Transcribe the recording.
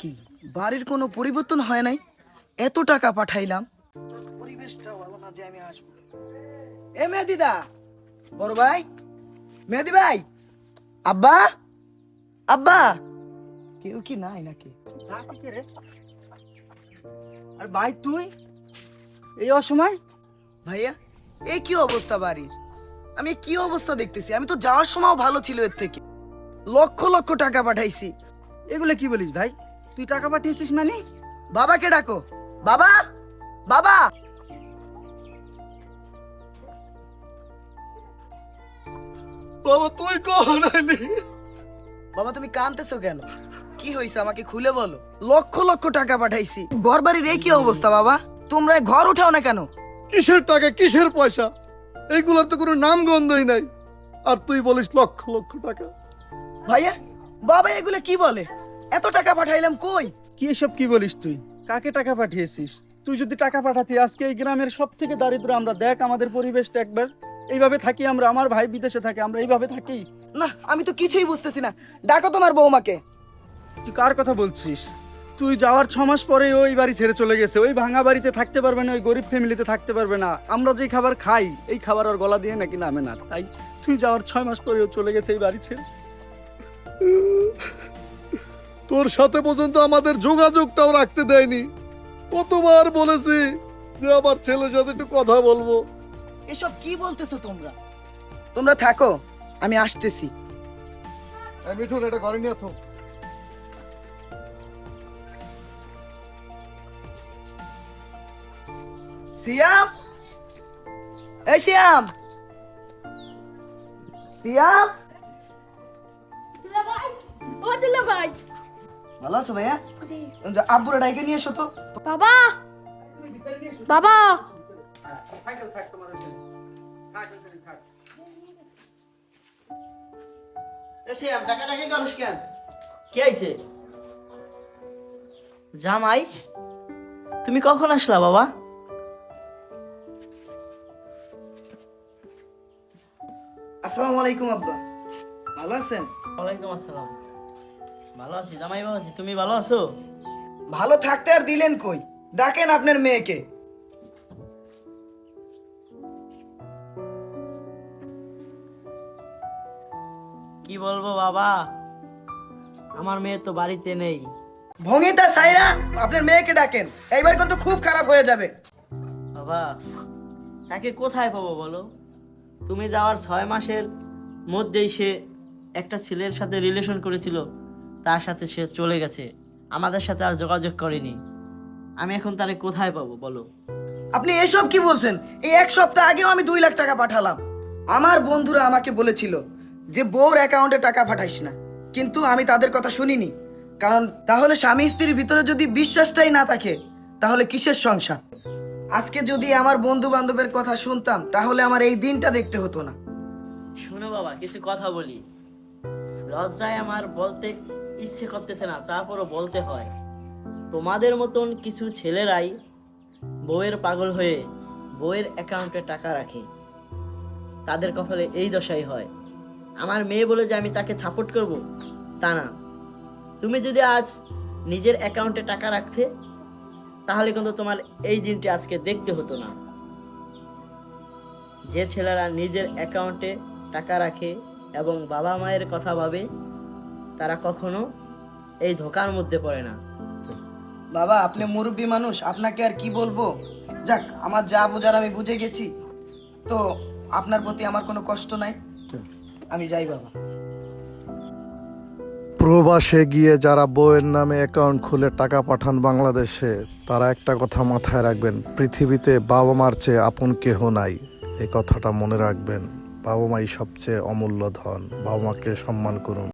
কি বাড়ির কোনো পরিবর্তন হয় নাই? এত টাকা পাঠাইলাম, পরিবেশটাও ভালো না যে আমি আসবো। এ মেহেদিদা, বড় ভাই, মেহেদি ভাই, আব্বা, আব্বা, কেউ কি নাই নাকি? আর ভাই তুই এই অসময়? ভাইয়া, এই কি অবস্থা বাড়ির? আমি কি অবস্থা দেখতেছি? আমি তো যাওয়ার সময় ভালো ছিল, এর থেকে লক্ষ লক্ষ টাকা পাঠাইছি। এগুলো কি বলিস ভাই? তুই টাকা পাঠিয়েছিস মানে? বাবাকে ডাকো, বাবা, বাবা। বাবা তুই কখন আইলি? বাবা তুমি কাঁদতেছো কেন? কি হয়েছে আমাকে খুলে বলো। লক্ষ লক্ষ টাকা পাঠাইছি, ঘর বাড়ির এই কি অবস্থা বাবা? তোমরা ঘর উঠাও না কেন? কিসের টাকা কিসের পয়সা? এইগুলোর তো কোনো নাম গন্ধই নাই, আর তুই বলিস লক্ষ লক্ষ টাকা। ভাইয়া, বাবা এগুলো কি বলে? এত টাকা পাঠাইলাম কই? কি এসব কি বলিস তুই? কাকে টাকা পাঠিয়েছিস? তুই যদি টাকা পাঠাতি আজকে এই গ্রামের সব থেকে দারিদ্র আমরা, দেখ আমাদের পরিবেশটা একবার। এইভাবে থাকি আমরা, আমার ভাই বিদেশে থাকে, আমরা এইভাবে থাকি। না, আমি তো কিছুই বুঝতেছি না। ডাকো তোমার বৌমাকে। তুই কার কথা বলছিস? তুই যাওয়ার 6 মাস পরে ওই বাড়ি ছেড়ে চলে গেছে। ওই ভাঙা বাড়িতে থাকতে পারবে না, ওই গরিব ফ্যামিলিতে থাকতে পারবে না। আমরা যে খাবার খাই এই খাবার আর গলা দিয়ে নাকি নামে না, তাই তুই যাওয়ার 6 মাস পরে ও চলে গেছে এই বাড়ি ছেড়ে। তোর সাথে পর্যন্ত আমাদের যোগাযোগটাও রাখতে দেয়নি। কতবার বলেছি যে আমার ছেলের সাথে একটু কথা বলবো। এসব কি বলতেছো তোমরা? তোমরা থাকো, আমি আসতেছি। মিঠুন, এটা ঘরে নিয়ে থাক। সিয়াম, এই সিয়াম, সিয়াম, ভালো আছো ভাইয়া? আব্বুরা ডাইকে নিয়ে এসো তো। বাবা, বাবা, সিয়াম, টাকা টাকা করস কেন? কি হয়েছে? জামাই, তুমি কখন আসলা বাবা? আসসালামু আলাইকুম আব্বা, ভালো আছেন? ওয়ালাইকুম আসসালাম। ভালো আছি জামাই বাবাজি, তুমি ভালো আছো? ভালো থাকতে আর দিলেন কই? ডাকেন আপনার মেয়েকে। কি বলবো বাবা, আমার মেয়ে তো বাড়িতে নেই। ভঙ্গিতা সাইরা আপনার মেয়েকে ডাকেন, এইবার কিন্তু খুব খারাপ হয়ে যাবে। বাবা, তাকে কোথায় পাবো বলো? তুমি যাওয়ার 6 মাসের মধ্যেই সে একটা ছেলের সাথে রিলেশন করেছিল, তার সাথে সে চলে গেছে, আমাদের সাথে আর যোগাযোগ করেনি। আমি এখন তারে কোথায় পাবো বলো? আপনি এসব কি বলছেন? এই 1 সপ্তাহ আগেও আমি 2 লাখ টাকা পাঠালাম। আমার বন্ধুরা আমাকে বলেছিল যে বউর অ্যাকাউন্টে টাকা পাঠাইস না, কিন্তু আমি তাদের কথা শুনিনি। কারণ তাহলে স্বামী স্ত্রীর ভিতরে যদি বিশ্বাসটাই না থাকে, তাহলে কিসের সংসার? আজকে যদি আমার বন্ধু বান্ধবের কথা শুনতাম, তাহলে আমার এই দিনটা দেখতে হতো না। শোনো বাবা, কিছু কথা বলি। লজ্জায় আমার বলতে ইচ্ছে করতেছে না, তারপরও বলতে হয়। তোমাদের মতন কিছু ছেলেরাই বউয়ের পাগল হয়ে বউয়ের অ্যাকাউন্টে টাকা রাখে, তাদের কপালে এই দশাই হয়। আমার মেয়ে বলে যে আমি তাকে সাপোর্ট করব তা না। তুমি যদি আজ নিজের অ্যাকাউন্টে টাকা রাখতে, তাহলে কিন্তু তোমার এই দিনটি আজকে দেখতে হতো না। যে ছেলেরা নিজের অ্যাকাউন্টে টাকা রাখে এবং বাবা মায়ের কথা ভাবে, তারা কখনো এই ধোঁকার মধ্যে পড়ে না। বাবা, আপনি মুরব্বী মানুষ, আপনাকে আর কি বলবো। যাক, আমার যা বোঝার আমি বুঝে গেছি, তো আপনার প্রতি আমার কোনো কষ্ট নাই। আমি যাই বাবা। প্রবাসে গিয়ে যারা বউয়ের নামে অ্যাকাউন্ট খুলে টাকা পাঠান বাংলাদেশে, তারা একটা কথা মাথায় রাখবেন, পৃথিবীতে বাবা মার চেয়ে আপন কেহ নাই। এই কথাটা মনে রাখবেন। বাবা মাই সবচেয়ে অমূল্য ধন। বাবা মাকে সম্মান করুন।